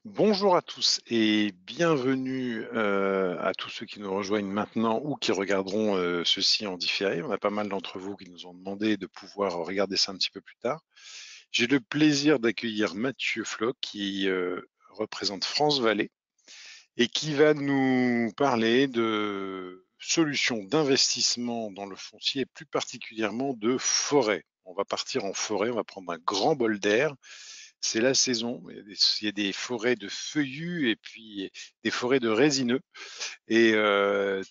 Bonjour à tous et bienvenue à tous ceux qui nous rejoignent maintenant ou qui regarderont ceci en différé. On a pas mal d'entre vous qui nous ont demandé de pouvoir regarder ça un petit peu plus tard. J'ai le plaisir d'accueillir Mathieu Floch qui représente France Vallée et qui va nous parler de solutions d'investissement dans le foncier et plus particulièrement de forêt. On va partir en forêt, on va prendre un grand bol d'air. C'est la saison. Il y a des forêts de feuillus et puis des forêts de résineux. Et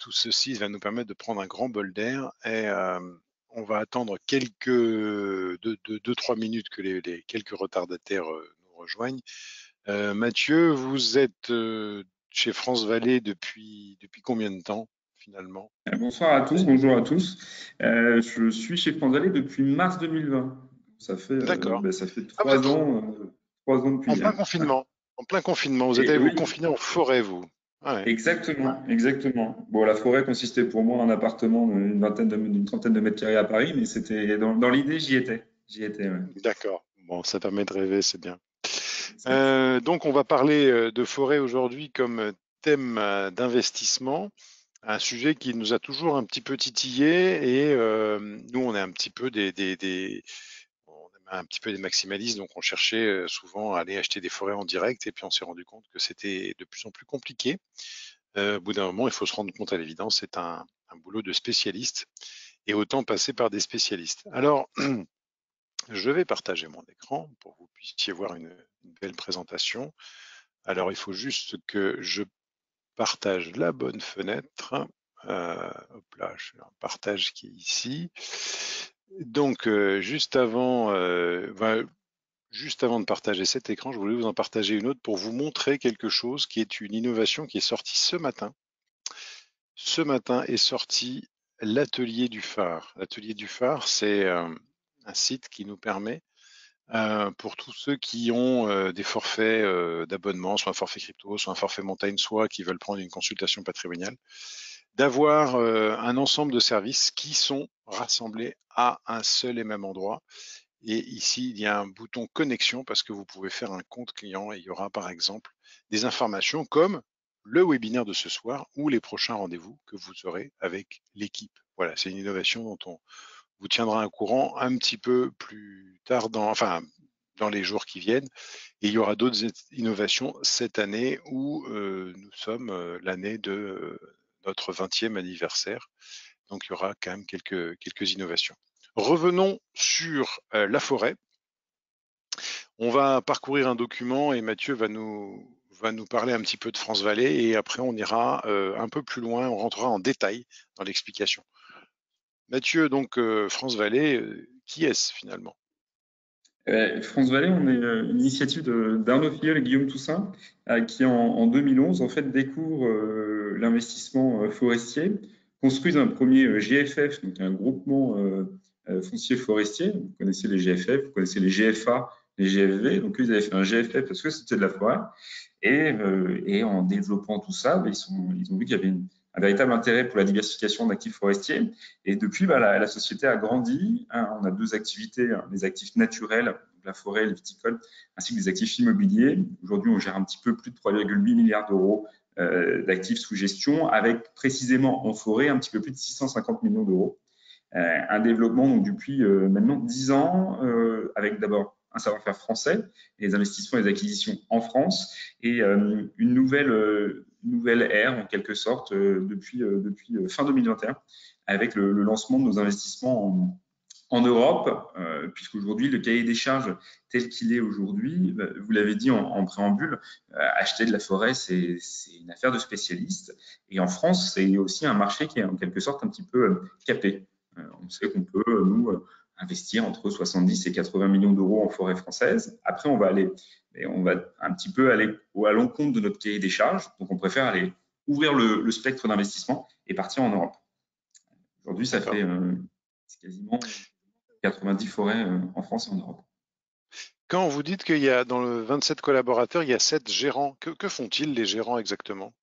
tout ceci va nous permettre de prendre un grand bol d'air. Et on va attendre quelques 2-3 minutes que les quelques retardataires nous rejoignent. Mathieu, vous êtes chez France Vallée depuis combien de temps finalement? Bonsoir à tous, bonjour à tous. Je suis chez France Vallée depuis mars 2020. D'accord. Ça fait Ah, vous êtes 3 ans depuis en plein hier. confinement. En plein confinement. Vous êtes Et allé vous oui, confiner en forêt, vous. Ah ouais. exactement, exactement. Bon, la forêt consistait pour moi en un appartement d'une trentaine de mètres carrés à Paris, mais c'était dans l'idée, j'y étais. J'y étais, ouais. D'accord. Bon, ça permet de rêver, c'est bien. Exact. Donc, on va parler de forêt aujourd'hui comme thème d'investissement, un sujet qui nous a toujours un petit peu titillé et nous, on est un petit peu on est un petit peu des maximalistes, donc on cherchait souvent à aller acheter des forêts en direct et puis on s'est rendu compte que c'était de plus en plus compliqué. Au bout d'un moment, il faut se rendre compte à l'évidence, c'est un boulot de spécialiste et autant passer par des spécialistes. Alors, je vais partager mon écran pour que vous puissiez voir une belle présentation. Alors, il faut juste que je partage la bonne fenêtre. Hop là, j'ai un partage qui est ici. Donc, juste avant de partager cet écran, je voulais vous en partager une autre pour vous montrer quelque chose qui est une innovation qui est sortie ce matin. Ce matin est sorti l'Atelier du Phare. L'Atelier du Phare, c'est un site qui nous permet pour tous ceux qui ont des forfaits d'abonnement, soit un forfait crypto, soit un forfait montagne, soit qui veulent prendre une consultation patrimoniale, d'avoir un ensemble de services qui sont rassemblés à un seul et même endroit. Et ici, il y a un bouton connexion parce que vous pouvez faire un compte client et il y aura par exemple des informations comme le webinaire de ce soir ou les prochains rendez-vous que vous aurez avec l'équipe. Voilà, c'est une innovation dont on vous tiendra au courant un petit peu plus tard dans les jours qui viennent. Et il y aura d'autres innovations cette année où nous sommes l'année de notre 20e anniversaire. Donc il y aura quand même quelques innovations. Revenons sur la forêt. On va parcourir un document et Mathieu va nous parler un petit peu de France Vallée et après on ira un peu plus loin, on rentrera en détail dans l'explication. Mathieu, donc France Vallée, qui est-ce finalement? France Vallée, on est une initiative d'Arnaud Filleul et Guillaume Toussaint, qui en 2011 en fait découvrent l'investissement forestier, construisent un premier GFF, donc un groupement foncier forestier. Vous connaissez les GFF, vous connaissez les GFA, les GFV. Donc eux, ils avaient fait un GFF parce que c'était de la forêt. Et en développant tout ça, ils ont vu qu'il y avait un véritable intérêt pour la diversification d'actifs forestiers. Et depuis, la société a grandi. On a deux activités, les actifs naturels, la forêt, le viticole, ainsi que des actifs immobiliers. Aujourd'hui, on gère un petit peu plus de 3,8 milliards d'euros d'actifs sous gestion, avec précisément en forêt un petit peu plus de 650 millions d'euros. Un développement donc, depuis maintenant 10 ans, avec d'abord un savoir-faire français, et les investissements et les acquisitions en France, et une nouvelle ère en quelque sorte depuis fin 2021, avec le lancement de nos investissements en Europe, puisqu'aujourd'hui, le cahier des charges tel qu'il est aujourd'hui, vous l'avez dit en préambule, acheter de la forêt, c'est une affaire de spécialistes. Et en France, c'est aussi un marché qui est en quelque sorte un petit peu capé. On sait qu'on peut, nous, investir entre 70 et 80 millions d'euros en forêt française. Après, on va un petit peu aller à l'encontre de notre cahier des charges. Donc, on préfère aller ouvrir le spectre d'investissement et partir en Europe. Aujourd'hui, ça D'accord. fait quasiment 90 forêts en France et en Europe. Quand vous dites qu'il y a dans le 27 collaborateurs, il y a 7 gérants, que font-ils les gérants exactement?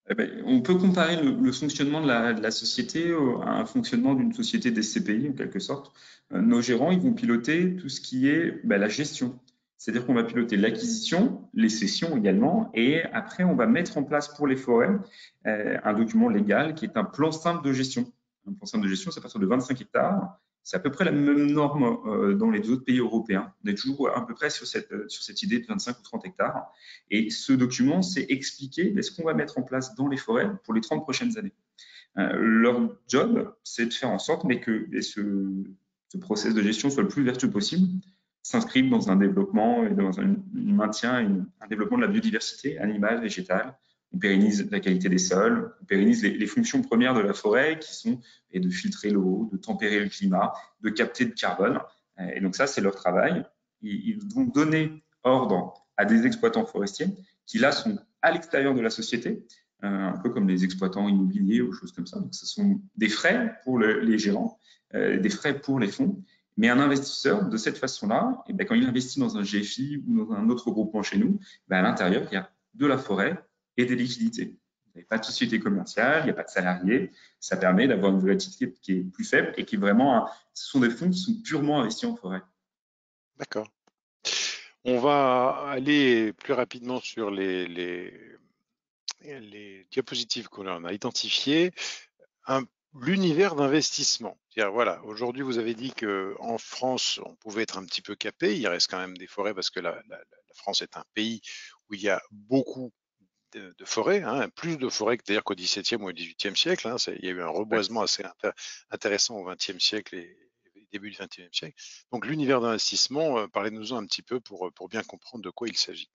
Eh ben, on peut comparer le fonctionnement de la société à un fonctionnement d'une société des CPI, en quelque sorte. Nos gérants, ils vont piloter tout ce qui est la gestion. C'est-à-dire qu'on va piloter l'acquisition, les cessions également, et après, on va mettre en place pour les forêts un document légal qui est un plan simple de gestion. Un plan simple de gestion, c'est à partir de 25 hectares. C'est à peu près la même norme dans les autres pays européens. On est toujours à peu près sur cette idée de 25 ou 30 hectares. Et ce document, c'est expliquer ce qu'on va mettre en place dans les forêts pour les 30 prochaines années. Leur job, c'est de faire en sorte que ce process de gestion soit le plus vertueux possible, s'inscrivent dans un développement et dans un maintien, un développement de la biodiversité animale, végétale. On pérennise la qualité des sols, on pérennise les fonctions premières de la forêt qui sont de filtrer l'eau, de tempérer le climat, de capter le carbone. Et donc ça, c'est leur travail. Ils vont donner ordre à des exploitants forestiers qui, là, sont à l'extérieur de la société, un peu comme les exploitants immobiliers ou choses comme ça. Donc, ce sont des frais pour les gérants, des frais pour les fonds. Mais un investisseur, de cette façon-là, quand il investit dans un GFI ou dans un autre groupement chez nous, à l'intérieur, il y a de la forêt et des liquidités. Il n'y a pas de société commerciale, il n'y a pas de salariés. Ça permet d'avoir une volatilité qui est plus faible et qui est vraiment, ce sont des fonds qui sont purement investis en forêt. D'accord. On va aller plus rapidement sur les diapositives qu'on a identifiées. L'univers d'investissement. Voilà, aujourd'hui, vous avez dit qu'en France, on pouvait être un petit peu capé. Il reste quand même des forêts parce que la France est un pays où il y a beaucoup de forêts, hein, plus de forêts que d'ailleurs qu'au XVIIe ou au XVIIIe siècle. Hein, il y a eu un reboisement assez intéressant au XXe siècle et début du XXIe siècle. Donc l'univers d'investissement, parlez-nous-en un petit peu pour bien comprendre de quoi il s'agit.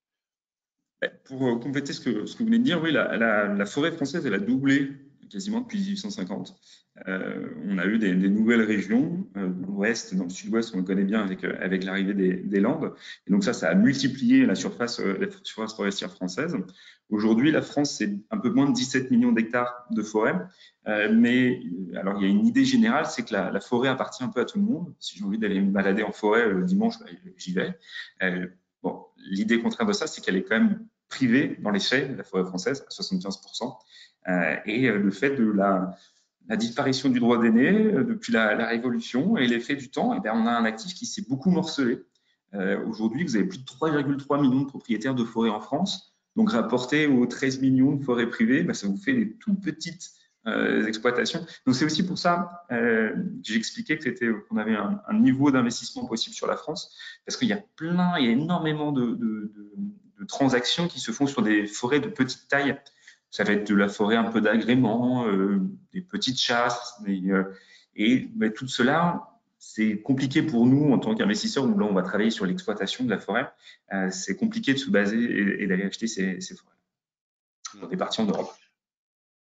Pour compléter ce que vous venez de dire, oui, la forêt française, elle a doublé quasiment depuis 1850. On a eu des nouvelles régions, dans l'ouest, dans le sud-ouest, on le connaît bien avec l'arrivée des Landes. Et donc ça a multiplié la surface forestière française. Aujourd'hui, la France, c'est un peu moins de 17 millions d'hectares de forêt. Mais alors, il y a une idée générale, c'est que la forêt appartient un peu à tout le monde. Si j'ai envie d'aller me balader en forêt le dimanche, j'y vais. Bon, l'idée contraire de ça, c'est qu'elle est quand même privée dans les faits, la forêt française, à 75%. Et le fait de la disparition du droit d'aîné depuis la Révolution et l'effet du temps, on a un actif qui s'est beaucoup morcelé. Aujourd'hui, vous avez plus de 3,3 millions de propriétaires de forêts en France. Donc, rapporté aux 13 millions de forêts privées, ça vous fait des tout petites exploitations. Donc, c'est aussi pour ça que j'expliquais qu'on avait un niveau d'investissement possible sur la France, parce qu'il y a énormément de transactions qui se font sur des forêts de petite taille. Ça va être de la forêt un peu d'agrément, des petites chasses, mais tout cela, c'est compliqué pour nous en tant qu'investisseurs, où là on va travailler sur l'exploitation de la forêt. C'est compliqué de se baser et d'aller acheter ces forêts. On est parti en Europe.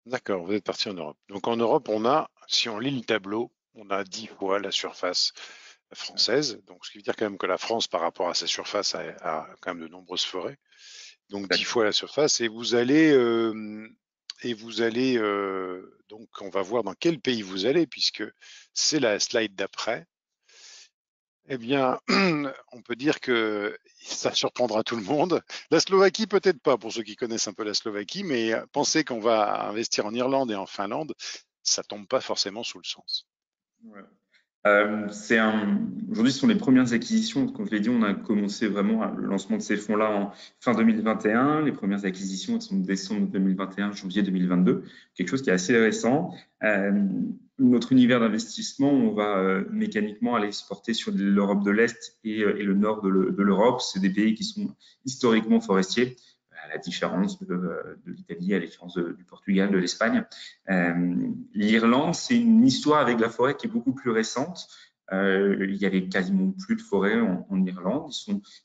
D'accord, vous êtes parti en Europe. Donc en Europe, si on lit le tableau, on a 10 fois la surface française. Donc ce qui veut dire quand même que la France, par rapport à sa surface, a quand même de nombreuses forêts. Donc 10 fois la surface. Et vous allez, donc on va voir dans quel pays vous allez, puisque c'est la slide d'après. Eh bien, on peut dire que ça surprendra tout le monde. La Slovaquie, peut-être pas, pour ceux qui connaissent un peu la Slovaquie, mais penser qu'on va investir en Irlande et en Finlande, ça tombe pas forcément sous le sens. Ouais. Aujourd'hui, ce sont les premières acquisitions. Comme je l'ai dit, on a commencé vraiment le lancement de ces fonds-là en fin 2021. Les premières acquisitions elles sont de décembre 2021, janvier 2022, quelque chose qui est assez récent. Notre univers d'investissement, on va mécaniquement aller se porter sur l'Europe de l'Est et le nord de l'Europe. C'est des pays qui sont historiquement forestiers, à la différence de l'Italie, à la différence du Portugal, de l'Espagne. L'Irlande, c'est une histoire avec la forêt qui est beaucoup plus récente. Il y avait quasiment plus de forêt en Irlande.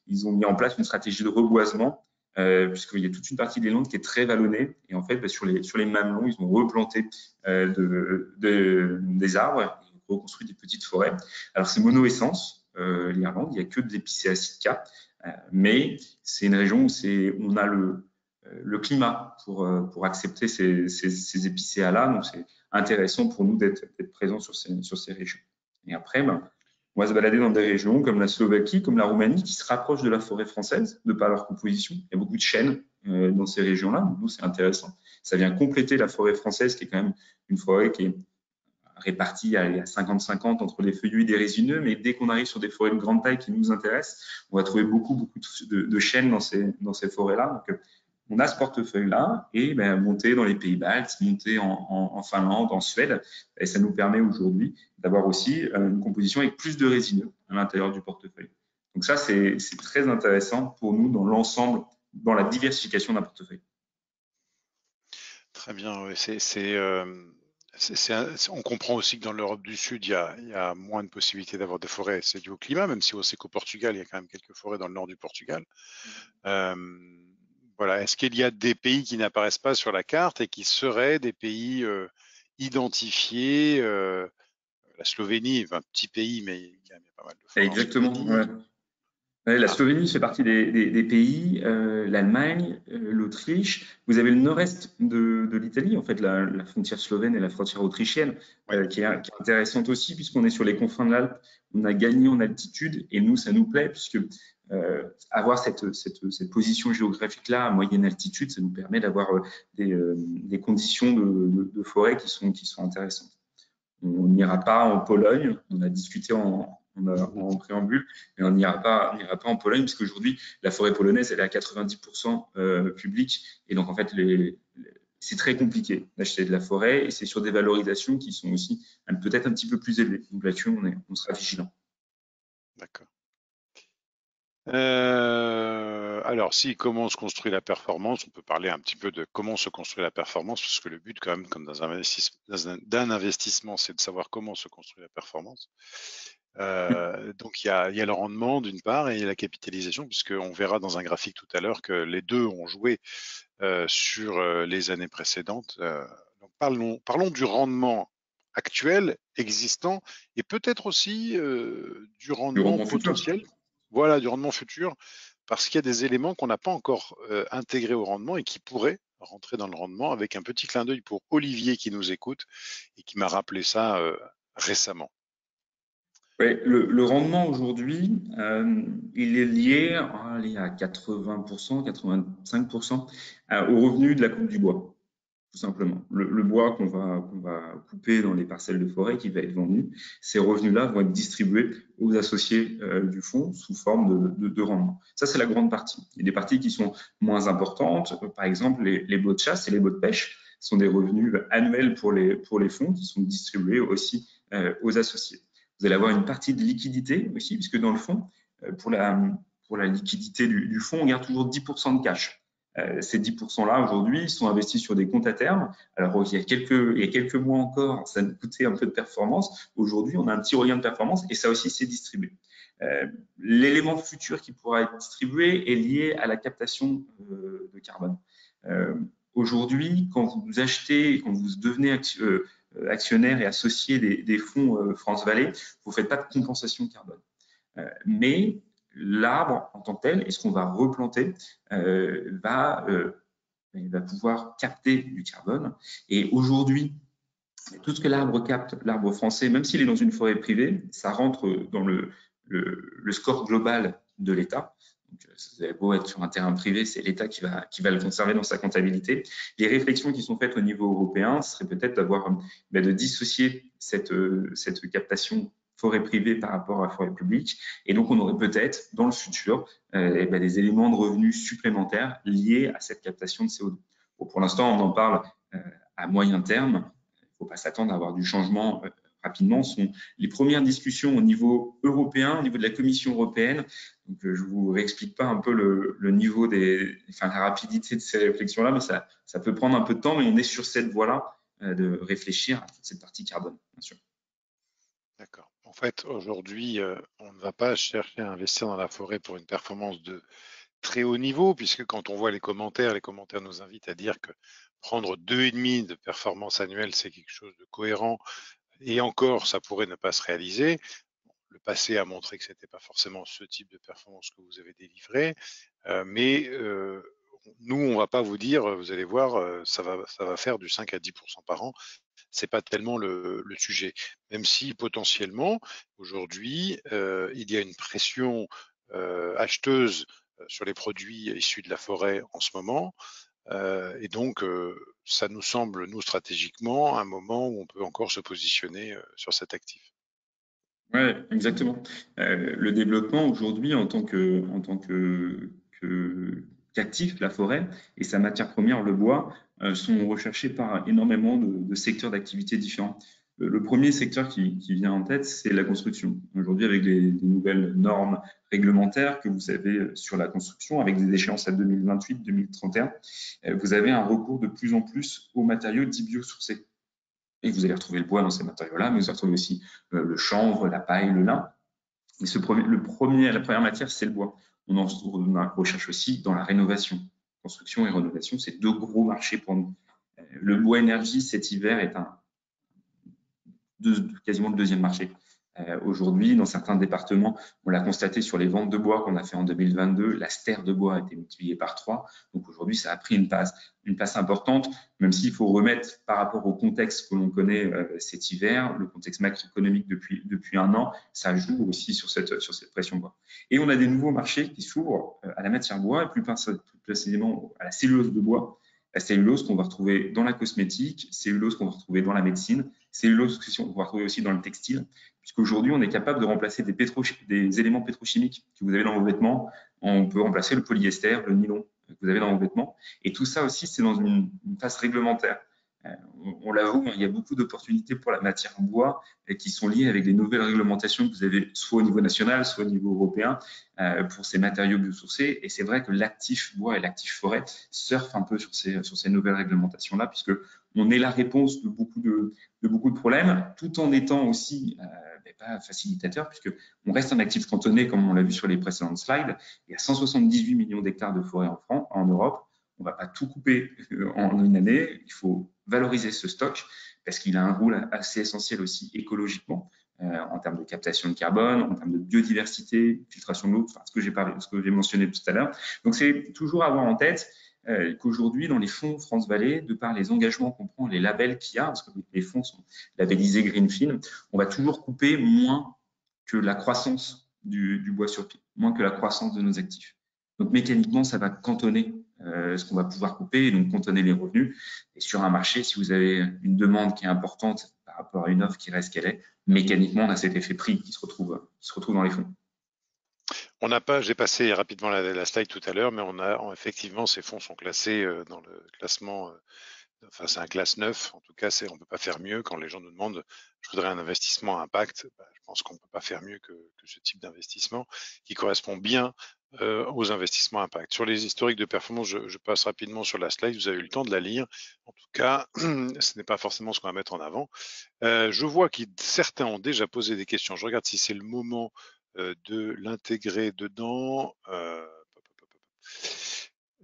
Ils ont mis en place une stratégie de reboisement, puisqu'il y a toute une partie des landes qui est très vallonnée. Et en fait, sur les mamelons, ils ont replanté des arbres, ils ont reconstruit des petites forêts. Alors, c'est monoessence, l'Irlande, il n'y a que des épicéas K. Mais c'est une région où on a le climat pour accepter ces épicéas-là. Donc, c'est intéressant pour nous d'être présents sur ces régions. Et après, on va se balader dans des régions comme la Slovaquie, comme la Roumanie, qui se rapprochent de la forêt française, de par leur composition. Il y a beaucoup de chênes dans ces régions-là. Donc, nous, c'est intéressant. Ça vient compléter la forêt française, qui est quand même une forêt qui est répartis à 50-50 entre les feuillus et des résineux, mais dès qu'on arrive sur des forêts de grande taille qui nous intéressent, on va trouver beaucoup de chênes dans ces forêts-là. Donc, on a ce portefeuille-là et monter dans les pays baltes, monter en Finlande, en Suède, et ça nous permet aujourd'hui d'avoir aussi une composition avec plus de résineux à l'intérieur du portefeuille. Donc ça, c'est très intéressant pour nous dans l'ensemble, dans la diversification d'un portefeuille. Très bien, oui. On comprend aussi que dans l'Europe du Sud, il y a moins de possibilités d'avoir des forêts. C'est dû au climat, même si on sait qu'au Portugal, il y a quand même quelques forêts dans le nord du Portugal. Euh, voilà. Est-ce qu'il y a des pays qui n'apparaissent pas sur la carte et qui seraient des pays identifiés? La Slovénie est un petit pays, mais il y a quand même pas mal de forêts en Exactement. Ouais. Slovénie. La Ah, Slovénie fait partie des pays, l'Allemagne, l'Autriche. Vous avez le nord-est de l'Italie, en fait, la frontière slovène et la frontière autrichienne, ouais. qui est intéressante aussi, puisqu'on est sur les confins de l'Alpe. On a gagné en altitude, et nous, ça nous plaît, puisque avoir cette position géographique-là à moyenne altitude, ça nous permet d'avoir des conditions de forêt qui sont intéressantes. On n'ira pas en Pologne, on a discuté en préambule, mais on n'ira pas en Pologne, parce qu'aujourd'hui, la forêt polonaise, elle est à 90% publique, et donc en fait, c'est très compliqué d'acheter de la forêt, et c'est sur des valorisations qui sont aussi peut-être un petit peu plus élevées. Donc là-dessus, on sera vigilant. D'accord. Alors, si comment se construit la performance, on peut parler un petit peu de comment se construit la performance, parce que le but, quand même, comme dans d'un investissement, c'est de savoir comment se construit la performance. Donc, il y a le rendement d'une part et il y a la capitalisation, puisqu'on verra dans un graphique tout à l'heure que les deux ont joué sur les années précédentes. Donc, parlons du rendement actuel, existant, et peut-être aussi du Du rendement rendement futur. potentiel. Voilà, du rendement futur, parce qu'il y a des éléments qu'on n'a pas encore intégrés au rendement et qui pourraient rentrer dans le rendement, avec un petit clin d'œil pour Olivier qui nous écoute et qui m'a rappelé ça récemment. Ouais, le rendement aujourd'hui, il est lié à 80%, 85% au revenu de la coupe du bois, tout simplement. Le bois qu'on va couper dans les parcelles de forêt qui va être vendu, ces revenus-là vont être distribués aux associés du fonds sous forme de rendement. Ça, c'est la grande partie. Il y a des parties qui sont moins importantes. Par exemple, les baux de chasse et les baux de pêche sont des revenus annuels pour les fonds qui sont distribués aussi aux associés. Vous allez avoir une partie de liquidité aussi, puisque dans le fonds, pour la liquidité du fonds, on garde toujours 10% de cash. Ces 10%-là, aujourd'hui, sont investis sur des comptes à terme. Alors, il y a quelques mois encore, ça nous coûtait un peu de performance. Aujourd'hui, on a un petit regain de performance et ça aussi, c'est distribué. L'élément futur qui pourra être distribué est lié à la captation de carbone. Aujourd'hui, quand vous achetez, quand vous devenez actionnaire et associé des fonds France Vallée, vous ne faites pas de compensation carbone. Mais l'arbre en tant que tel, et ce qu'on va replanter, il va pouvoir capter du carbone. Et aujourd'hui, tout ce que l'arbre capte, l'arbre français, même s'il est dans une forêt privée, ça rentre dans le score global de l'État. Donc, vous avez beau être sur un terrain privé, c'est l'État qui va le conserver dans sa comptabilité. Les réflexions qui sont faites au niveau européen, ce serait peut-être de dissocier cette captation forêt privée par rapport à forêt publique. Et donc, on aurait peut-être, dans le futur, des éléments de revenus supplémentaires liés à cette captation de CO2. Bon, pour l'instant, on en parle à moyen terme. Il ne faut pas s'attendre à avoir du changement rapidement. Ce sont les premières discussions au niveau européen, au niveau de la Commission européenne. Donc, je ne vous réexplique pas un peu le niveau la rapidité de ces réflexions-là, mais ça peut prendre un peu de temps, mais on est sur cette voie-là de réfléchir à toute cette partie carbone, bien sûr. D'accord. En fait, aujourd'hui, on ne va pas chercher à investir dans la forêt pour une performance de très haut niveau, puisque quand on voit les commentaires nous invitent à dire que prendre 2,5 de performance annuelle, c'est quelque chose de cohérent, et encore, ça pourrait ne pas se réaliser. Le passé a montré que ce n'était pas forcément ce type de performance que vous avez délivré, mais nous, on ne va pas vous dire, vous allez voir, ça va faire du 5 à 10% par an. C'est pas tellement le sujet, même si potentiellement aujourd'hui il y a une pression acheteuse sur les produits issus de la forêt en ce moment. Et donc, ça nous semble, nous, stratégiquement, un moment où on peut encore se positionner sur cet actif. Ouais, exactement. Le développement aujourd'hui qu'actif, la forêt et sa matière première, le bois, sont recherchés par énormément de secteurs d'activité différents. Le premier secteur qui vient en tête, c'est la construction. Aujourd'hui, avec les nouvelles normes réglementaires que vous avez sur la construction, avec des échéances à 2028-2031, vous avez un recours de plus en plus aux matériaux dits biosourcés. Et vous allez retrouver le bois dans ces matériaux-là, mais vous allez retrouver aussi le chanvre, la paille, le lin. Et la première matière, c'est le bois. On en recherche aussi dans la rénovation. Construction et rénovation, c'est deux gros marchés pour nous. Le bois énergie, cet hiver, est quasiment le deuxième marché. Aujourd'hui, dans certains départements, on l'a constaté sur les ventes de bois qu'on a fait en 2022, la ster de bois a été multipliée par 3. Donc aujourd'hui, ça a pris une place importante, même s'il faut remettre par rapport au contexte que l'on connaît cet hiver, le contexte macroéconomique depuis un an, ça joue aussi sur cette pression bois. Et on a des nouveaux marchés qui s'ouvrent à la matière bois, et plus précisément à la cellulose de bois. La cellulose qu'on va retrouver dans la cosmétique, cellulose qu'on va retrouver dans la médecine, cellulose qu'on va retrouver aussi dans le textile, puisqu'aujourd'hui, on est capable de remplacer des éléments pétrochimiques que vous avez dans vos vêtements. On peut remplacer le polyester, le nylon que vous avez dans vos vêtements. Et tout ça aussi, c'est dans une phase réglementaire. On l'avoue, il y a beaucoup d'opportunités pour la matière en bois qui sont liées avec les nouvelles réglementations que vous avez soit au niveau national, soit au niveau européen pour ces matériaux biosourcés. Et c'est vrai que l'actif bois et l'actif forêt surfent un peu sur ces nouvelles réglementations-là, puisque on est la réponse de beaucoup de problèmes, tout en étant aussi pas facilitateur, puisqu'on reste un actif cantonné, comme on l'a vu sur les précédentes slides. Il y a 178 millions d'hectares de forêt en Europe. On ne va pas tout couper en une année. Il faut valoriser ce stock parce qu'il a un rôle assez essentiel aussi écologiquement en termes de captation de carbone, en termes de biodiversité, filtration de l'eau, enfin, ce que j'ai mentionné tout à l'heure. Donc, c'est toujours avoir en tête qu'aujourd'hui, dans les fonds France Vallée, de par les engagements qu'on prend, les labels qu'il y a, parce que les fonds sont labellisés Greenfin, on va toujours couper moins que la croissance du bois sur pied, moins que la croissance de nos actifs. Donc, mécaniquement, ça va cantonner ce qu'on va pouvoir couper et donc cantonner les revenus. Et sur un marché, si vous avez une demande qui est importante par rapport à une offre qui reste qu'elle est, mécaniquement, on a cet effet prix qui se retrouve dans les fonds. On n'a pas, j'ai passé rapidement la slide tout à l'heure, mais effectivement, ces fonds sont classés dans le classement. Enfin, c'est un classe 9. En tout cas, on ne peut pas faire mieux. Quand les gens nous demandent, je voudrais un investissement à impact, je pense qu'on ne peut pas faire mieux que ce type d'investissement qui correspond bien aux investissements à impact. Sur les historiques de performance, je passe rapidement sur la slide. Vous avez eu le temps de la lire. En tout cas, ce n'est pas forcément ce qu'on va mettre en avant. Je vois que certains ont déjà posé des questions. Je regarde si c'est le moment de l'intégrer dedans.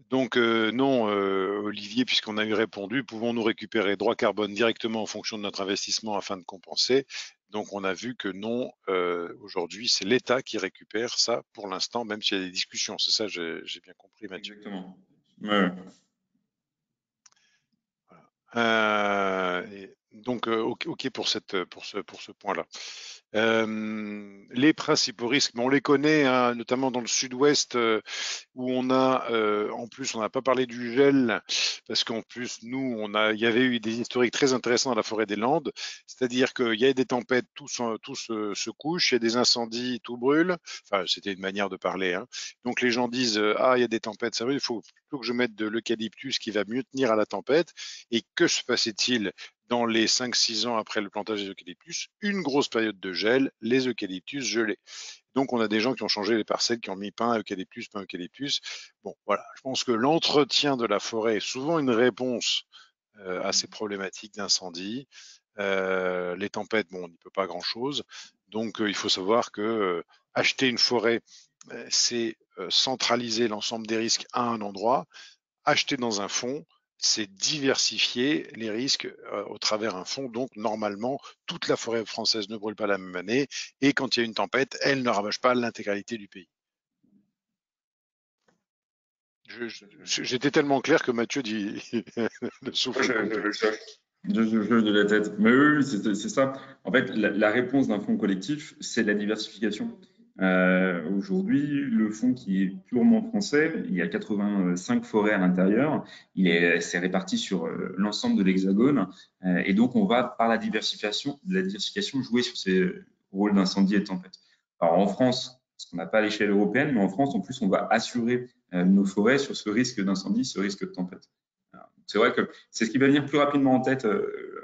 Donc non, Olivier, puisqu'on a eu répondu, pouvons-nous récupérer droit carbone directement en fonction de notre investissement afin de compenser? Donc on a vu que non, aujourd'hui c'est l'État qui récupère ça pour l'instant, même s'il y a des discussions. C'est ça, j'ai bien compris, Mathieu. Exactement. Ouais. Donc ok pour ce point-là. Les principaux risques, on les connaît, hein, notamment dans le sud-ouest où on a, en plus, on n'a pas parlé du gel parce qu'en plus, nous, il y avait eu des historiques très intéressants dans la forêt des Landes, c'est-à-dire qu'il y a des tempêtes, tout se couche, il y a des incendies, tout brûle. Enfin, c'était une manière de parler, hein. Donc les gens disent ah, il y a des tempêtes, ça veut, il faut plutôt que je mette de l'eucalyptus qui va mieux tenir à la tempête. Et que se passait-il dans les 5-6 ans après le plantage des eucalyptus? Une grosse période de gel, les eucalyptus gelés. Donc on a des gens qui ont changé les parcelles, qui ont mis pain eucalyptus, pain eucalyptus. Bon, voilà, je pense que l'entretien de la forêt est souvent une réponse à ces problématiques d'incendie. Les tempêtes, bon, on n'y peut pas grand-chose. Donc il faut savoir que acheter une forêt, c'est centraliser l'ensemble des risques à un endroit. Acheter dans un fonds, c'est diversifier les risques au travers un fonds. Donc, normalement, toute la forêt française ne brûle pas la même année. Et quand il y a une tempête, elle ne ravage pas l'intégralité du pays. J'étais tellement clair que Mathieu dit ne souffle pas. Je de la tête. Mais oui, c'est ça. En fait, la réponse d'un fonds collectif, c'est la diversification. Aujourd'hui, le fonds qui est purement français, il y a 85 forêts à l'intérieur. C'est réparti sur l'ensemble de l'Hexagone. Et donc, on va, par la diversification jouer sur ces rôles d'incendie et de tempête. Alors, en France, parce qu'on n'a pas à l'échelle européenne, mais en France, en plus, on va assurer nos forêts sur ce risque d'incendie, ce risque de tempête. C'est vrai que c'est ce qui va venir plus rapidement en tête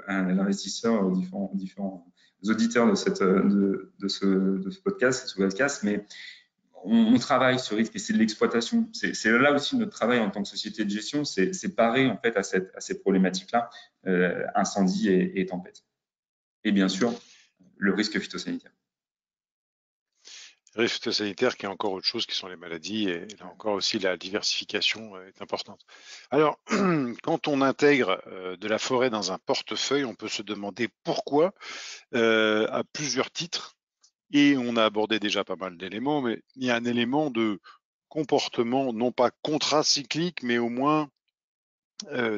à l'investisseur, aux différents auditeurs de ce podcast, mais on travaille ce risque et c'est de l'exploitation. C'est là aussi notre travail en tant que société de gestion, c'est parer en fait à ces problématiques-là, incendie et tempête. Et bien sûr, le risque phytosanitaire. Risque phytosanitaire qui est encore autre chose qui sont les maladies et là encore aussi la diversification est importante. Alors, quand on intègre de la forêt dans un portefeuille, on peut se demander pourquoi à plusieurs titres et on a abordé déjà pas mal d'éléments, mais il y a un élément de comportement non pas contracyclique mais au moins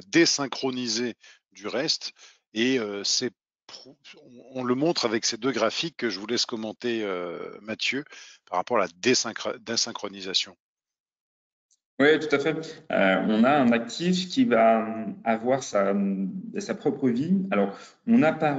désynchronisé du reste et c'est on le montre avec ces deux graphiques que je vous laisse commenter, Mathieu, par rapport à la désynchronisation. Oui, tout à fait. On a un actif qui va avoir sa propre vie. Alors, on a par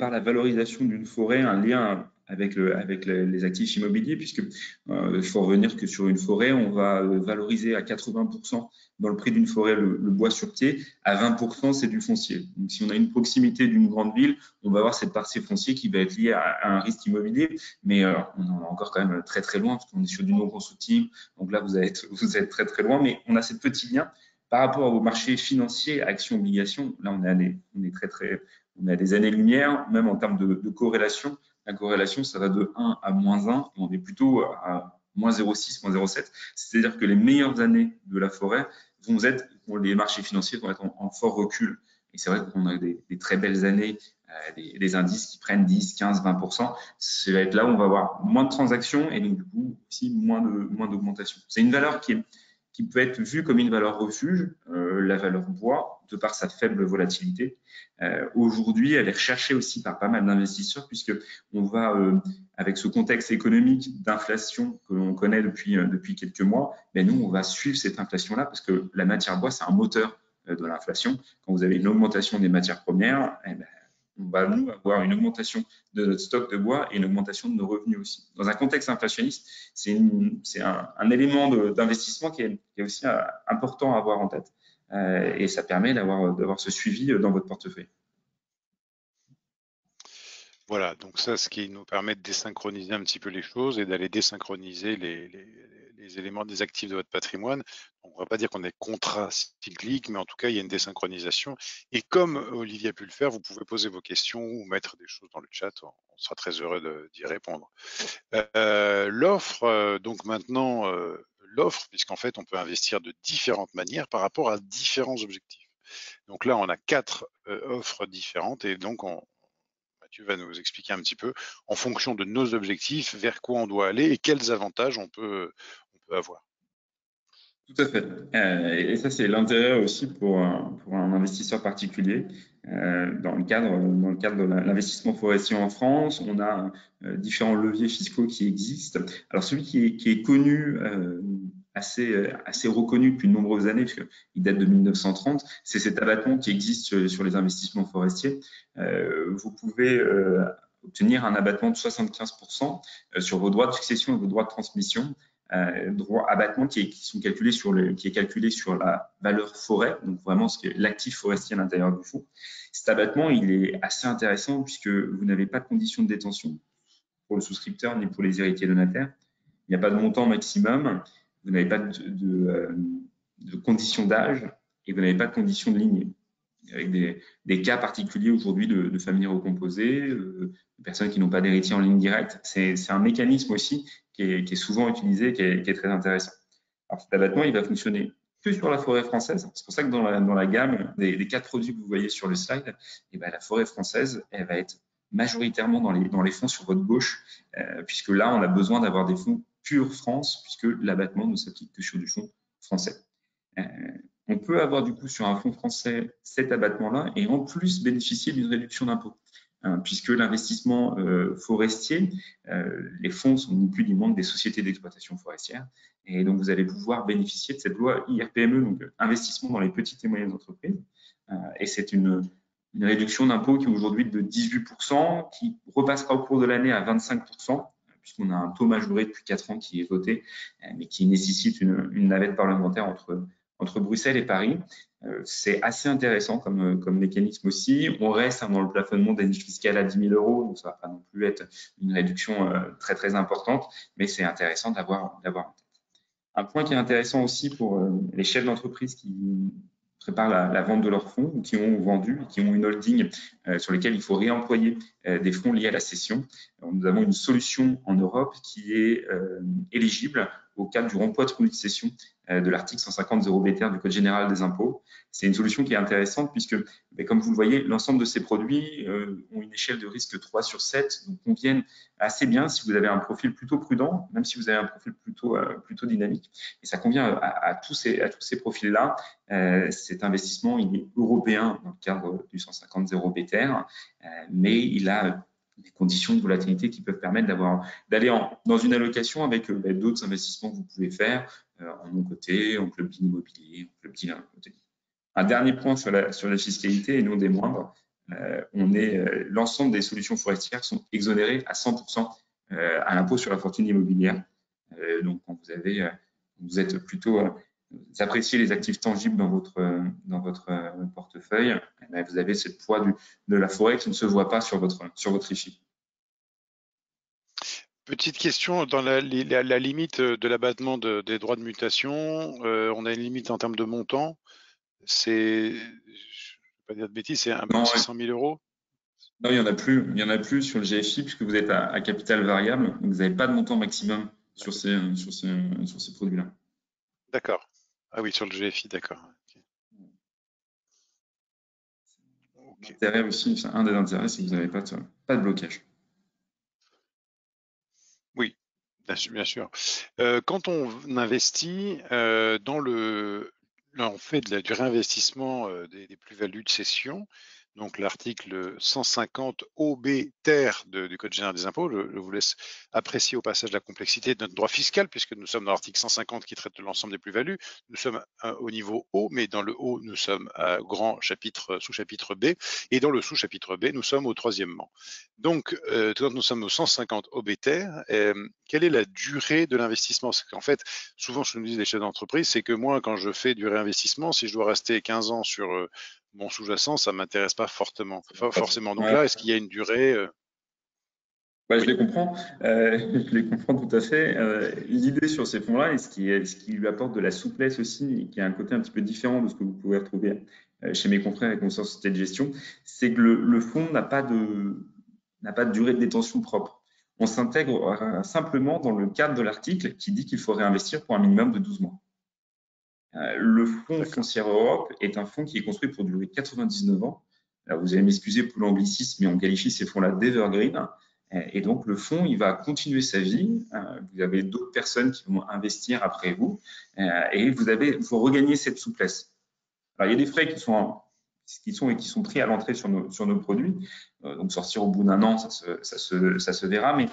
la valorisation d'une forêt un lien avec les actifs immobiliers, puisque il faut revenir que sur une forêt, on va valoriser à 80% dans le prix d'une forêt le bois sur pied, à 20% c'est du foncier. Donc, si on a une proximité d'une grande ville, on va avoir cette partie foncier qui va être liée à un risque immobilier, mais on en est encore quand même très très loin, parce qu'on est sur du non constructible. Donc là, vous êtes très très loin, mais on a ce petit lien par rapport au marché financier, actions-obligations. Là, on est on est à des années-lumière, même en termes de corrélation. La corrélation, ça va de 1 à -1, et on est plutôt à -0,6, -0,7. C'est-à-dire que les meilleures années de la forêt les marchés financiers vont être en fort recul. Et c'est vrai qu'on a des très belles années, des indices qui prennent 10, 15, 20%. Ça va être là où on va avoir moins de transactions et donc du coup aussi moins d'augmentation. C'est une valeur qui peut être vue comme une valeur refuge, la valeur bois, de par sa faible volatilité. Aujourd'hui, elle est recherchée aussi par pas mal d'investisseurs puisque on va, avec ce contexte économique d'inflation que l'on connaît depuis quelques mois, mais nous, on va suivre cette inflation-là parce que la matière bois, c'est un moteur de l'inflation. Quand vous avez une augmentation des matières premières, eh ben, on va nous avoir une augmentation de notre stock de bois et une augmentation de nos revenus aussi. Dans un contexte inflationniste, c'est un élément d'investissement qui est aussi important à avoir en tête. Et ça permet d'avoir ce suivi dans votre portefeuille. Voilà, donc ça, ce qui nous permet de désynchroniser un petit peu les choses et d'aller désynchroniser les éléments des actifs de votre patrimoine. On ne va pas dire qu'on est contracyclique, mais en tout cas, il y a une désynchronisation. Et comme Olivier a pu le faire, vous pouvez poser vos questions ou mettre des choses dans le chat. On sera très heureux d'y répondre. L'offre, donc maintenant, l'offre, puisqu'en fait, on peut investir de différentes manières par rapport à différents objectifs. Donc là, on a 4 offres différentes et donc tu vas nous expliquer un petit peu, en fonction de nos objectifs, vers quoi on doit aller et quels avantages on peut avoir. Tout à fait. Et ça, c'est l'intérêt aussi pour un investisseur particulier. Dans le cadre de l'investissement forestier en France, on a différents leviers fiscaux qui existent. Alors, celui qui est connu, assez reconnu depuis de nombreuses années, puisqu'il date de 1930, c'est cet abattement qui existe sur les investissements forestiers. Vous pouvez obtenir un abattement de 75% sur vos droits de succession et vos droits de transmission. Droit abattement qui est calculé sur la valeur forêt, donc vraiment l'actif forestier à l'intérieur du fonds. Cet abattement, il est assez intéressant puisque vous n'avez pas de conditions de détention pour le souscripteur ni pour les héritiers donataires. Il n'y a pas de montant maximum, vous n'avez pas de conditions d'âge et vous n'avez pas de conditions de lignée. Avec des cas particuliers aujourd'hui de familles recomposées, de personnes qui n'ont pas d'héritiers en ligne directe. C'est un mécanisme aussi qui est souvent utilisé, qui est très intéressant. Alors cet abattement, il va fonctionner que sur la forêt française. C'est pour ça que dans la gamme des 4 produits que vous voyez sur le slide, et ben, la forêt française, elle va être majoritairement dans les fonds sur votre gauche, puisque là, on a besoin d'avoir des fonds pure France, puisque l'abattement ne s'applique que sur du fonds français. On peut avoir du coup sur un fonds français cet abattement-là et en plus bénéficier d'une réduction d'impôt. puisque l'investissement forestier, les fonds sont ni plus ni moins que des sociétés d'exploitation forestière. Et donc, vous allez pouvoir bénéficier de cette loi IRPME, donc investissement dans les petites et moyennes entreprises. Et c'est une réduction d'impôt qui est aujourd'hui de 18%, qui repassera au cours de l'année à 25%, puisqu'on a un taux majoré depuis 4 ans qui est voté, mais qui nécessite une navette parlementaire entre Bruxelles et Paris. C'est assez intéressant comme mécanisme aussi. On reste dans le plafonnement des niches fiscales à 10 000 euros, donc ça ne va pas non plus être une réduction très très importante, mais c'est intéressant d'avoir en tête. Un point qui est intéressant aussi pour les chefs d'entreprise qui préparent la vente de leurs fonds ou qui ont vendu et qui ont une holding sur lesquelles il faut réemployer des fonds liés à la cession. Alors, nous avons une solution en Europe qui est éligible au cadre du remploi de produits de cession de l'article 150 0B du Code général des impôts. C'est une solution qui est intéressante puisque, comme vous le voyez, l'ensemble de ces produits ont une échelle de risque 3/7, donc conviennent assez bien si vous avez un profil plutôt prudent, même si vous avez un profil plutôt dynamique. Et ça convient à tous ces profils-là. Cet investissement, il est européen dans le cadre du 150 0B, mais il a des conditions de volatilité qui peuvent permettre d'aller dans une allocation avec d'autres investissements que vous pouvez faire en non-coté, en club deal immobilier, en club deal côté. Un dernier point sur la fiscalité, et non des moindres, l'ensemble des solutions forestières sont exonérées à 100% à l'impôt sur la fortune immobilière. Donc, quand vous êtes plutôt vous appréciez les actifs tangibles dans votre portefeuille, vous avez cette poids de la forêt qui ne se voit pas sur votre IFI. Petite question, dans la limite de l'abattement des droits de mutation, on a une limite en termes de montant. C'est, je ne vais pas dire de bêtises, c'est un peu 600 000 euros. Non, il y en a plus sur le GFI puisque vous êtes à capital variable, donc vous n'avez pas de montant maximum sur ces produits-là. D'accord. Ah oui, sur le GFI, d'accord. Okay. L'intérêt aussi, un des intérêts, c'est que vous n'avez pas de blocage. Oui, bien sûr. Quand on investit on fait du réinvestissement des plus-values de cession. Donc l'article 150 OB ter du Code général des impôts, je vous laisse apprécier au passage la complexité de notre droit fiscal, puisque nous sommes dans l'article 150 qui traite de l'ensemble des plus-values. Nous sommes au niveau O, mais dans le O, nous sommes à grand chapitre, sous-chapitre B, et dans le sous-chapitre B, nous sommes au troisièmement. Donc, quand nous sommes au 150 OB ter, quelle est la durée de l'investissement? Parce qu'en fait, souvent, ce que nous disent les chefs d'entreprise, c'est que moi, quand je fais du réinvestissement, si je dois rester 15 ans sur mon sous-jacent, ça ne m'intéresse pas fortement. Donc là, est-ce qu'il y a une durée Je les comprends. Je les comprends tout à fait. L'idée sur ces fonds-là, et ce qui lui apporte de la souplesse aussi, et qui a un côté un petit peu différent de ce que vous pouvez retrouver chez mes confrères et consorts sociétés de gestion, c'est que le fonds n'a pas de durée de détention propre. On s'intègre simplement dans le cadre de l'article qui dit qu'il faut réinvestir pour un minimum de 12 mois. Le fonds Foncière Europe est un fonds qui est construit pour durer 99 ans. Alors, vous allez m'excuser pour l'anglicisme, mais on qualifie ces fonds-là d'evergreen. Et donc, le fonds, il va continuer sa vie. Vous avez d'autres personnes qui vont investir après vous et vous regagnez cette souplesse. Alors, il y a des frais qui sont pris à l'entrée sur nos produits. Donc, sortir au bout d'un an, ça se verra. Mais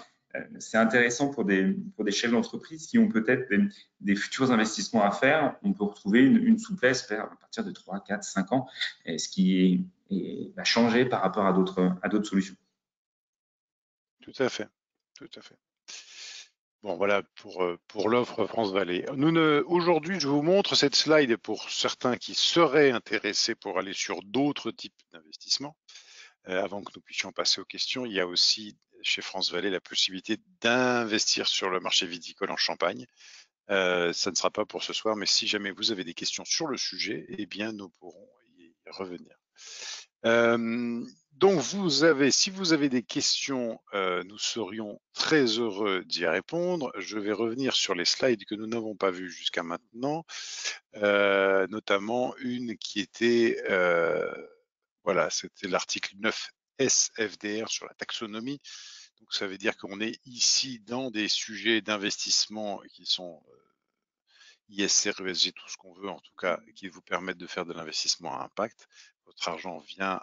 c'est intéressant pour des chefs d'entreprise qui ont peut-être des futurs investissements à faire. On peut retrouver une souplesse à partir de 3, 4, 5 ans, ce qui va changer par rapport à d'autres solutions. Tout à fait. Bon, voilà pour l'offre France Vallée. Aujourd'hui, je vous montre cette slide pour certains qui seraient intéressés pour aller sur d'autres types d'investissements. Avant que nous puissions passer aux questions, il y a aussi chez France Vallée la possibilité d'investir sur le marché viticole en Champagne. Ça ne sera pas pour ce soir, mais si jamais vous avez des questions sur le sujet, eh bien, nous pourrons y revenir. Donc, si vous avez des questions, nous serions très heureux d'y répondre. Je vais revenir sur les slides que nous n'avons pas vus jusqu'à maintenant, notamment une qui était, voilà, c'était l'article 9 SFDR sur la taxonomie. Donc, ça veut dire qu'on est ici dans des sujets d'investissement qui sont ISR, ESG, tout ce qu'on veut, en tout cas, qui vous permettent de faire de l'investissement à impact. Votre argent vient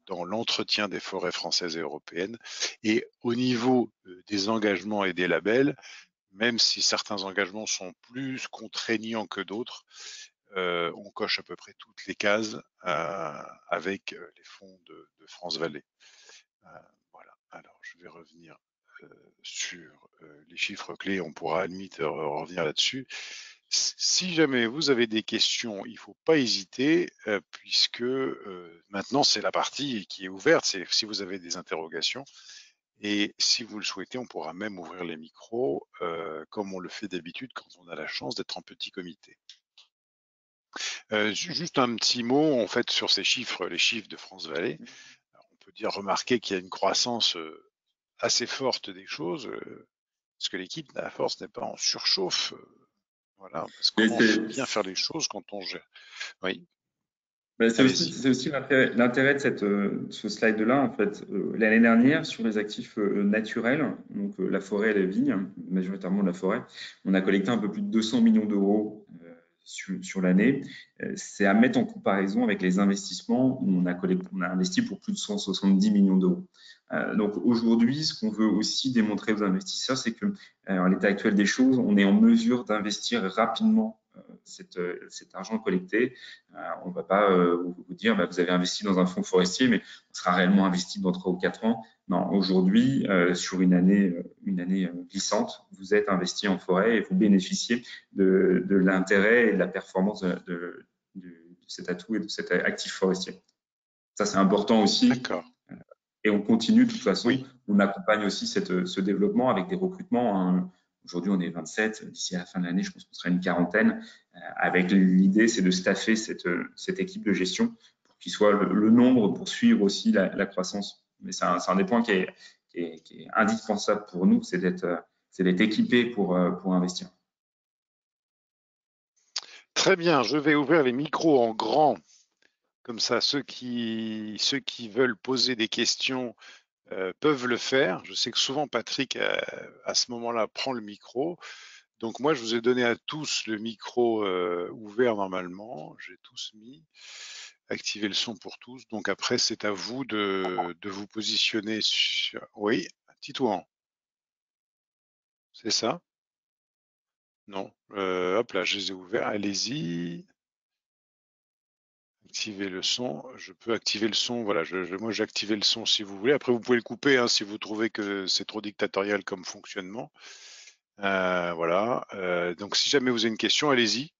dans l'entretien des forêts françaises et européennes. Et au niveau des engagements et des labels, même si certains engagements sont plus contraignants que d'autres, on coche à peu près toutes les cases avec les fonds de France Vallée. Voilà. Alors, je vais revenir sur les chiffres clés. On pourra à la limite revenir là-dessus. Si jamais vous avez des questions, il ne faut pas hésiter, puisque maintenant c'est la partie qui est ouverte. C'est si vous avez des interrogations. Et si vous le souhaitez, on pourra même ouvrir les micros, comme on le fait d'habitude quand on a la chance d'être en petit comité. Juste un petit mot en fait sur ces chiffres, les chiffres de France Vallée. On peut dire remarquer qu'il y a une croissance assez forte des choses, parce que l'équipe à la force n'est pas en surchauffe. Voilà, parce Mais comment bien faire les choses quand on gère. Oui, allez-y. c'est aussi l'intérêt de ce slide-là, en fait. L'année dernière, sur les actifs naturels, donc la forêt et les vignes, majoritairement la forêt, on a collecté un peu plus de 200 millions d'euros sur l'année. C'est à mettre en comparaison avec les investissements où on a investi pour plus de 170 millions d'euros. Donc aujourd'hui, ce qu'on veut aussi démontrer aux investisseurs, c'est que à l'état actuel des choses, on est en mesure d'investir rapidement cet argent collecté. On ne va pas vous dire bah, vous avez investi dans un fonds forestier, mais on sera réellement investi dans 3 ou 4 ans. Non, aujourd'hui, sur une année glissante, vous êtes investi en forêt et vous bénéficiez de l'intérêt et de la performance de cet atout et de cet actif forestier. Ça, c'est important aussi. D'accord. Et on continue de toute façon. Oui, On accompagne aussi ce développement avec des recrutements. Hein. Aujourd'hui, on est 27. D'ici à la fin de l'année, je pense qu'on sera une quarantaine. Avec l'idée, c'est de staffer cette équipe de gestion pour qu'il soit le nombre pour suivre aussi la croissance. Mais c'est un des points qui est indispensable pour nous, c'est d'être équipé pour investir. très bien. Je vais ouvrir les micros en grand. Comme ça, ceux qui veulent poser des questions peuvent le faire. Je sais que souvent Patrick, à ce moment-là, prend le micro. Donc moi, je vous ai donné à tous le micro ouvert normalement. J'ai tous mis. Activer le son pour tous. Donc après, c'est à vous de vous positionner sur... Oui, Titouan, c'est ça? Non. Hop là, je les ai ouverts. Allez-y. Activer le son. Je peux activer le son. Voilà, moi j'ai activé le son si vous voulez. Après, vous pouvez le couper hein, si vous trouvez que c'est trop dictatorial comme fonctionnement. Voilà. Donc si jamais vous avez une question, allez-y.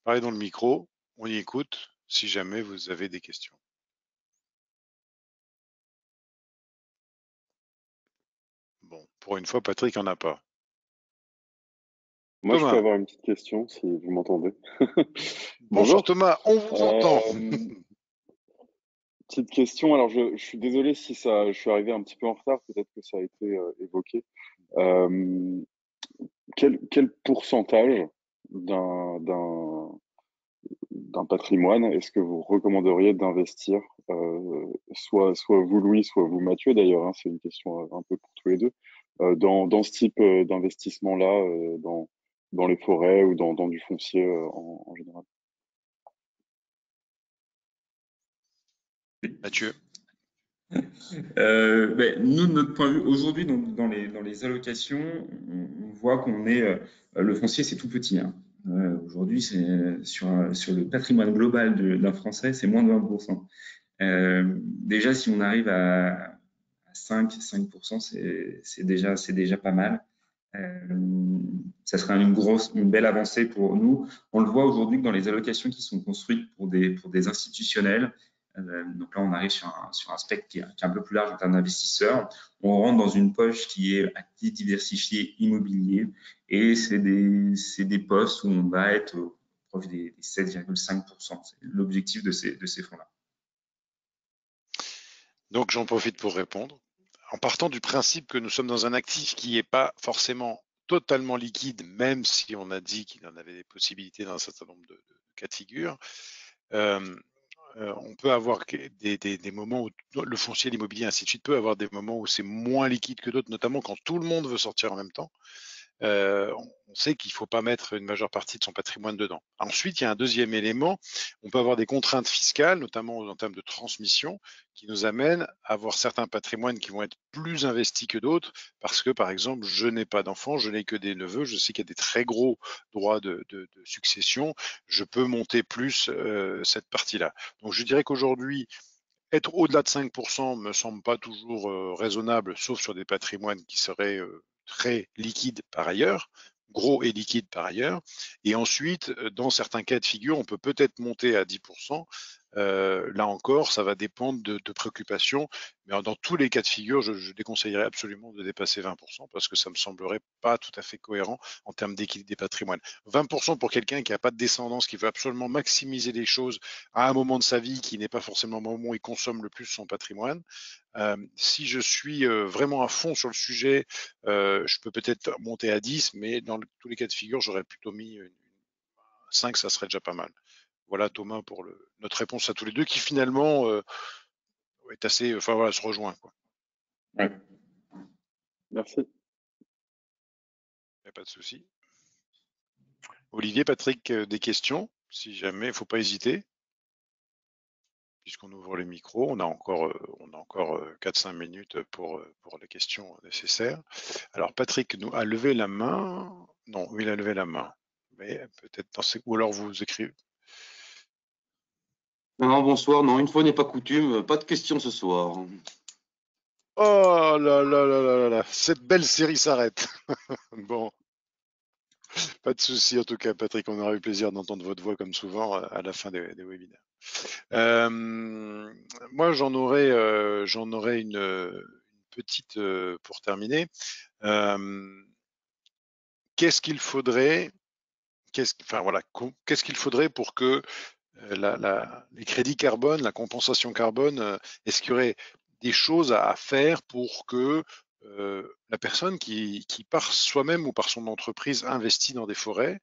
Parlez dans le micro. On y écoute si jamais vous avez des questions. Bon, pour une fois, Patrick en a pas. Moi, je peux Thomas. avoir une petite question si vous m'entendez. Bonjour Bonjour. Thomas, on vous entend. Petite question. Alors, je suis désolé si je suis arrivé un petit peu en retard. Peut-être que ça a été évoqué. Euh, quel pourcentage d'un d'un d'un patrimoine est-ce que vous recommanderiez d'investir, soit vous Louis, soit vous Mathieu d'ailleurs, hein, c'est une question un peu pour tous les deux, dans ce type d'investissement-là, dans les forêts ou dans du foncier en général. Mathieu. Nous, de notre point de vue, aujourd'hui, dans les allocations, on voit qu'on est le foncier, c'est tout petit. Hein. Aujourd'hui, c'est sur le patrimoine global d'un Français, c'est moins de 20%. Déjà, si on arrive à 5%, c'est déjà pas mal. Ça sera une belle avancée pour nous. On le voit aujourd'hui que dans les allocations qui sont construites pour des institutionnels, donc là on arrive sur un spectre qui est un peu plus large en termes d'investisseurs. On rentre dans une poche qui est actif, diversifié, immobilier, et c'est des postes où on va être proche des 7,5%. C'est l'objectif de ces fonds-là. Donc j'en profite pour répondre. En partant du principe que nous sommes dans un actif qui n'est pas forcément totalement liquide, même si on a dit qu'il en avait des possibilités dans un certain nombre de cas de figure, euh, on peut avoir des moments où le foncier, l'immobilier, ainsi de suite, peut avoir des moments où c'est moins liquide que d'autres, notamment quand tout le monde veut sortir en même temps. on sait qu'il ne faut pas mettre une majeure partie de son patrimoine dedans. Ensuite, il y a un deuxième élément, on peut avoir des contraintes fiscales, notamment en termes de transmission, qui nous amènent à avoir certains patrimoines qui vont être plus investis que d'autres, parce que, par exemple, je n'ai pas d'enfants, je n'ai que des neveux, je sais qu'il y a des très gros droits de succession, je peux monter plus cette partie-là. Donc, je dirais qu'aujourd'hui, être au-delà de 5% me semble pas toujours raisonnable, sauf sur des patrimoines qui seraient très liquides par ailleurs, gros et liquides par ailleurs. Et ensuite, dans certains cas de figure, on peut peut-être monter à 10%. Là encore, ça va dépendre de préoccupations. Mais dans tous les cas de figure, je déconseillerais absolument de dépasser 20% parce que ça me semblerait pas tout à fait cohérent en termes d'équilibre des patrimoines. 20% pour quelqu'un qui n'a pas de descendance, qui veut absolument maximiser les choses à un moment de sa vie qui n'est pas forcément le moment où il consomme le plus son patrimoine. Si je suis vraiment à fond sur le sujet, je peux peut-être monter à 10, mais dans tous les cas de figure, j'aurais plutôt mis 5, ça serait déjà pas mal. Voilà Thomas pour notre réponse à tous les deux qui finalement est assez, enfin voilà, se rejoint quoi. Ouais. Merci. Il n'y a pas de souci. Olivier, Patrick, des questions? Si jamais, il ne faut pas hésiter. Puisqu'on ouvre les micros, on a encore 4-5 minutes pour les questions nécessaires. Alors Patrick nous a levé la main. Non, il a levé la main. Mais peut-être ou alors vous écrivez. Non, bonsoir. Non, une fois n'est pas coutume, pas de questions ce soir. Oh là là là là là là, cette belle série s'arrête. Bon, pas de souci en tout cas, Patrick. On aura eu plaisir d'entendre votre voix comme souvent à la fin des webinaires. Moi, j'en aurais une petite pour terminer. Qu'est-ce qu'il faudrait, qu'est-ce qu'il faudrait pour que les crédits carbone, la compensation carbone, est-ce qu'il y aurait des choses à faire pour que la personne qui par soi-même ou par son entreprise investit dans des forêts,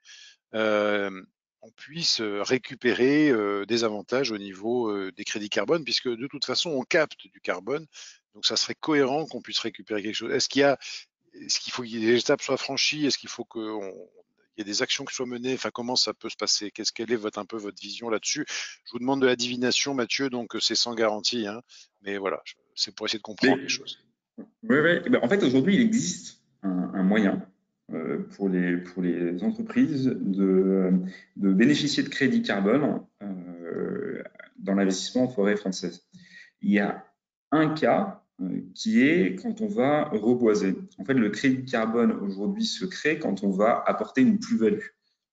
on puisse récupérer des avantages au niveau des crédits carbone, puisque de toute façon, on capte du carbone, donc ça serait cohérent qu'on puisse récupérer quelque chose. Est-ce qu'il faut que les étapes soient franchies? Est-ce qu'il faut qu'il y ait des actions qui soient menées? Enfin, comment ça peut se passer? Quelle est un peu votre vision là-dessus? Je vous demande de la divination, Mathieu, donc c'est sans garantie, hein, mais voilà, c'est pour essayer de comprendre les choses. Oui, oui. En fait, aujourd'hui, il existe un moyen pour les entreprises de bénéficier de crédits carbone dans l'investissement en forêt française. Il y a un cas qui est quand on va reboiser. En fait, le crédit carbone aujourd'hui se crée quand on va apporter une plus-value.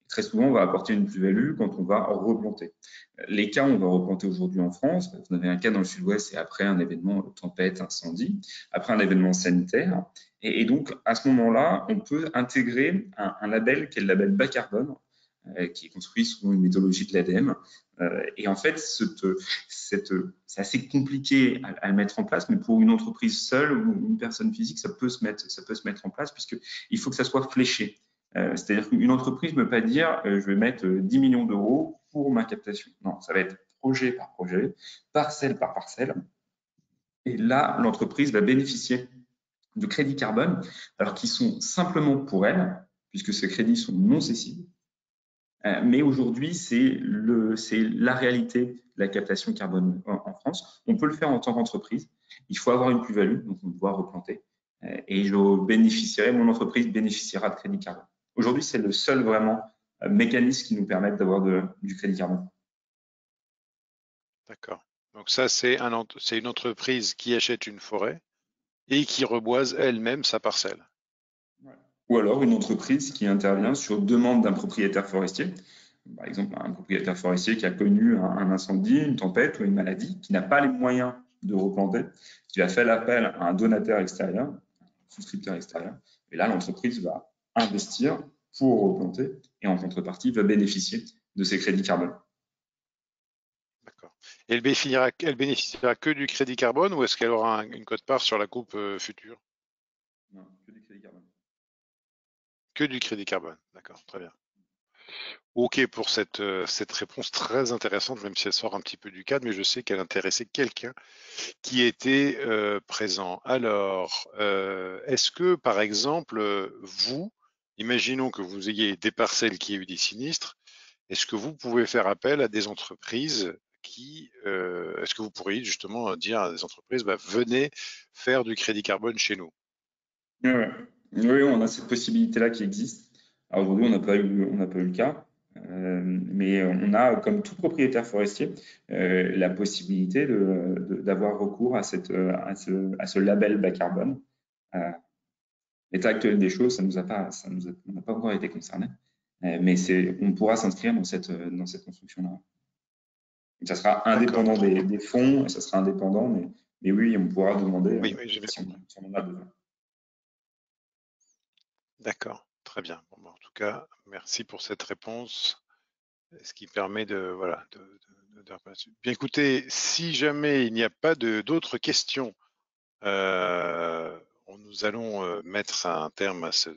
Très souvent, on va apporter une plus-value quand on va replanter. Les cas, on va replanter aujourd'hui en France. Vous avez un cas dans le sud-ouest, c'est après un événement tempête, incendie, après un événement sanitaire. Et donc, à ce moment-là, on peut intégrer un label qui est le label bas carbone, qui est construit selon une méthodologie de l'ADEME. Et en fait, c'est assez compliqué à le mettre en place, mais pour une entreprise seule ou une personne physique, ça peut se mettre en place puisqu'il faut que ça soit fléché. C'est-à-dire qu'une entreprise ne peut pas dire je vais mettre 10 millions d'euros pour ma captation. Non, ça va être projet par projet, parcelle par parcelle. Et là, l'entreprise va bénéficier de crédits carbone, alors qu'ils sont simplement pour elle, puisque ces crédits sont non cessibles. Mais aujourd'hui, c'est la réalité de la captation carbone en France. On peut le faire en tant qu'entreprise. Il faut avoir une plus-value, donc on doit replanter. Et mon entreprise bénéficiera de crédit carbone. Aujourd'hui, c'est le seul vraiment mécanisme qui nous permette d'avoir du crédit carbone. D'accord. Donc ça, c'est une entreprise qui achète une forêt et qui reboise elle-même sa parcelle. Ou alors une entreprise qui intervient sur demande d'un propriétaire forestier. Par exemple, un propriétaire forestier qui a connu un incendie, une tempête ou une maladie, qui n'a pas les moyens de replanter, qui a fait l'appel à un donateur extérieur, un souscripteur extérieur. Et là, l'entreprise va investir pour replanter et en contrepartie va bénéficier de ces crédits carbone. D'accord. Et elle bénéficiera que du crédit carbone ou est-ce qu'elle aura une quote-part sur la coupe future? Non, que du crédit carbone. Que du crédit carbone. D'accord, très bien. Ok pour cette réponse très intéressante, même si elle sort un petit peu du cadre, mais je sais qu'elle intéressait quelqu'un qui était présent. Alors, est-ce que, par exemple, vous, imaginons que vous ayez des parcelles qui aient eu des sinistres. Est-ce que vous pouvez faire appel à des entreprises est-ce que vous pourriez justement dire à des entreprises, bah, venez faire du crédit carbone chez nous? Ouais, ouais. Oui, on a cette possibilité-là qui existe. Alors aujourd'hui, on n'a pas eu le cas, mais on a, comme tout propriétaire forestier, la possibilité d'avoir recours à à ce label bas carbone. Euh, L'état actuel des choses, on n'a pas encore été concerné, mais on pourra s'inscrire dans cette construction-là. Ça sera D'accord. indépendant des fonds, et ça sera indépendant, mais oui, on pourra demander Oui, j'ai bien si compris. si on en a besoin. D'accord, très bien. Bon, bah, en tout cas, merci pour cette réponse, ce qui permet de voilà de repartir là-dessus. Bien écoutez, si jamais il n'y a pas d'autres questions, euh, nous allons mettre un terme à ce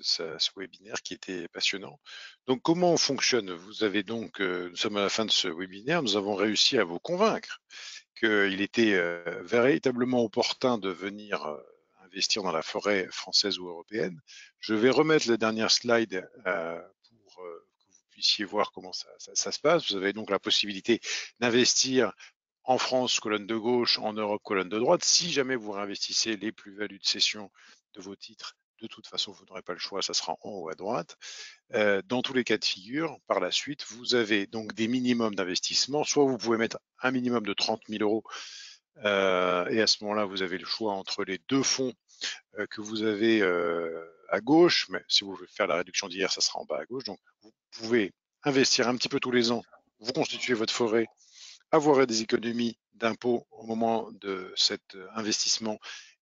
webinaire qui était passionnant. Donc, comment on fonctionne? Vous avez donc, nous sommes à la fin de ce webinaire, nous avons réussi à vous convaincre qu'il était véritablement opportun de venir investir dans la forêt française ou européenne. Je vais remettre la dernière slide pour que vous puissiez voir comment ça se passe. Vous avez donc la possibilité d'investir en France, colonne de gauche, en Europe, colonne de droite. Si jamais vous réinvestissez les plus-values de cession de vos titres, de toute façon, vous n'aurez pas le choix, ça sera en haut à droite. Dans tous les cas de figure, par la suite, vous avez donc des minimums d'investissement. Soit vous pouvez mettre un minimum de 30 000 euros et à ce moment-là, vous avez le choix entre les deux fonds que vous avez à gauche. Mais si vous voulez faire la réduction d'hier, ça sera en bas à gauche. Donc, vous pouvez investir un petit peu tous les ans. Vous constituez votre forêt, avoir des économies d'impôts au moment de cet investissement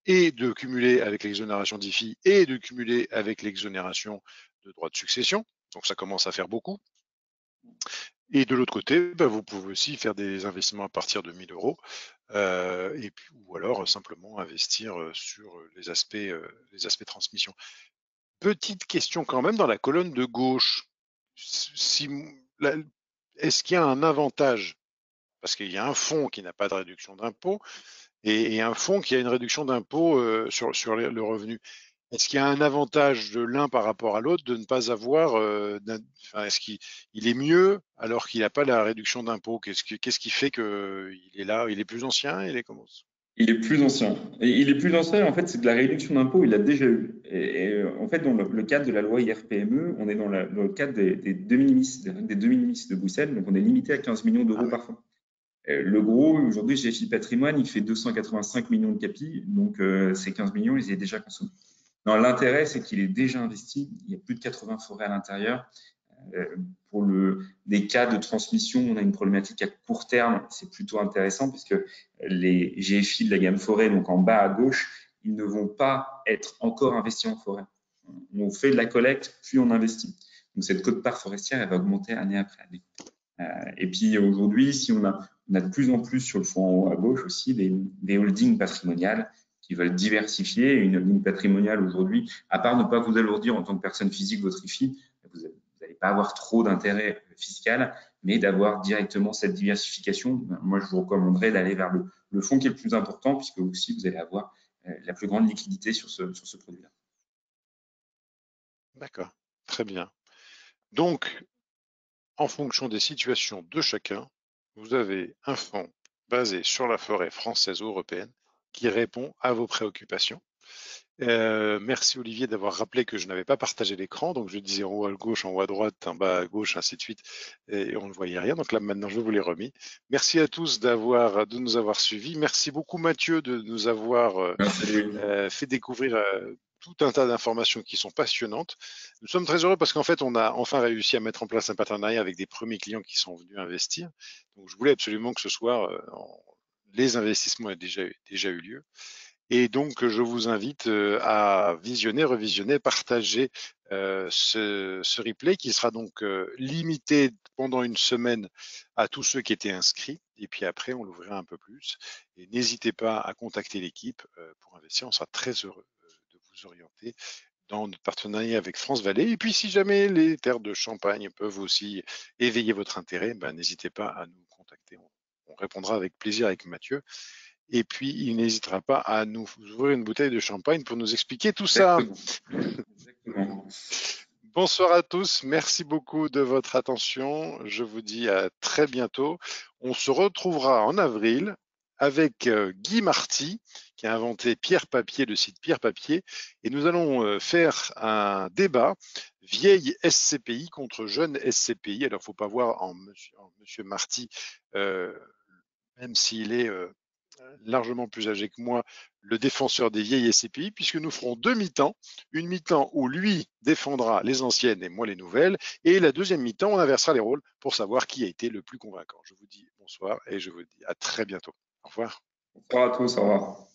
et de cumuler avec l'exonération d'IFI et de cumuler avec l'exonération de droits de succession. Donc ça commence à faire beaucoup. Et de l'autre côté, bah, vous pouvez aussi faire des investissements à partir de 1000 euros et puis, ou alors simplement investir sur les aspects transmission. Petite question quand même dans la colonne de gauche. Si, est-ce qu'il y a un avantage? Parce qu'il y a un fonds qui n'a pas de réduction d'impôt et un fonds qui a une réduction d'impôt sur le revenu. Est-ce qu'il y a un avantage de l'un par rapport à l'autre de ne pas avoir, enfin, est-ce qu'il est mieux alors qu'il n'a pas la réduction d'impôt? Qu'est-ce qui fait qu'il est là? Il est plus ancien? Il est comment? Il est plus ancien. Et il est plus ancien, en fait, c'est que la réduction d'impôt, il l'a déjà eu. En fait, dans le cadre de la loi IR-PME, on est dans le cadre des de minimis, des de minimis de Bruxelles, donc on est limité à 15 millions Ah d'euros oui. par fonds. Le gros, aujourd'hui, GFI Patrimoine, il fait 285 millions de capi, donc ces 15 millions, ils y est déjà consommés. Non, l'intérêt, c'est qu'il est déjà investi. Il y a plus de 80 forêts à l'intérieur. Pour des cas de transmission, on a une problématique à court terme. C'est plutôt intéressant puisque les GFI de la gamme forêt, donc en bas à gauche, ils ne vont pas être encore investis en forêt. On fait de la collecte, puis on investit. Donc cette quote-part forestière, elle va augmenter année après année. Et puis aujourd'hui, si on a de plus en plus sur le fond en haut à gauche aussi des holdings patrimoniales qui veulent diversifier. Une holding patrimoniale aujourd'hui, à part ne pas vous alourdir en tant que personne physique votre IFI, vous n'allez pas avoir trop d'intérêt fiscal, mais d'avoir directement cette diversification. Moi, je vous recommanderais d'aller vers le fonds qui est le plus important, puisque aussi vous allez avoir la plus grande liquidité sur ce produit-là. D'accord, très bien. Donc, en fonction des situations de chacun, vous avez un fonds basé sur la forêt française ou européenne qui répond à vos préoccupations. Merci Olivier d'avoir rappelé que je n'avais pas partagé l'écran, donc je disais en haut à gauche, en haut à droite, en bas à gauche, ainsi de suite, et on ne voyait rien. Donc là maintenant je vous l'ai remis. Merci à tous de nous avoir suivis. Merci beaucoup Mathieu de nous avoir fait découvrir tout un tas d'informations qui sont passionnantes. Nous sommes très heureux parce qu'en fait on a enfin réussi à mettre en place un partenariat avec des premiers clients qui sont venus investir. Donc je voulais absolument que ce soir les investissements aient déjà eu lieu. Et donc, je vous invite à visionner, revisionner, partager ce replay qui sera donc limité pendant une semaine à tous ceux qui étaient inscrits. Et puis après, on l'ouvrira un peu plus. Et n'hésitez pas à contacter l'équipe pour investir. On sera très heureux de vous orienter dans notre partenariat avec France Vallée. Et puis, si jamais les terres de Champagne peuvent aussi éveiller votre intérêt, ben, n'hésitez pas à nous contacter. On répondra avec plaisir avec Mathieu. Et puis, il n'hésitera pas à nous ouvrir une bouteille de champagne pour nous expliquer tout ça. Exactement. Exactement. Bonsoir à tous, merci beaucoup de votre attention. Je vous dis à très bientôt. On se retrouvera en avril avec Guy Marty, qui a inventé Pierre Papier, le site Pierre Papier, et nous allons faire un débat vieille SCPI contre jeune SCPI. Alors, il ne faut pas voir en monsieur Marty, même s'il est largement plus âgé que moi, le défenseur des vieilles SCPI, puisque nous ferons deux mi-temps. Une mi-temps où lui défendra les anciennes et moi les nouvelles, et la deuxième mi-temps, on inversera les rôles pour savoir qui a été le plus convaincant. Je vous dis bonsoir et je vous dis à très bientôt. Au revoir. Bonsoir à tous, au revoir.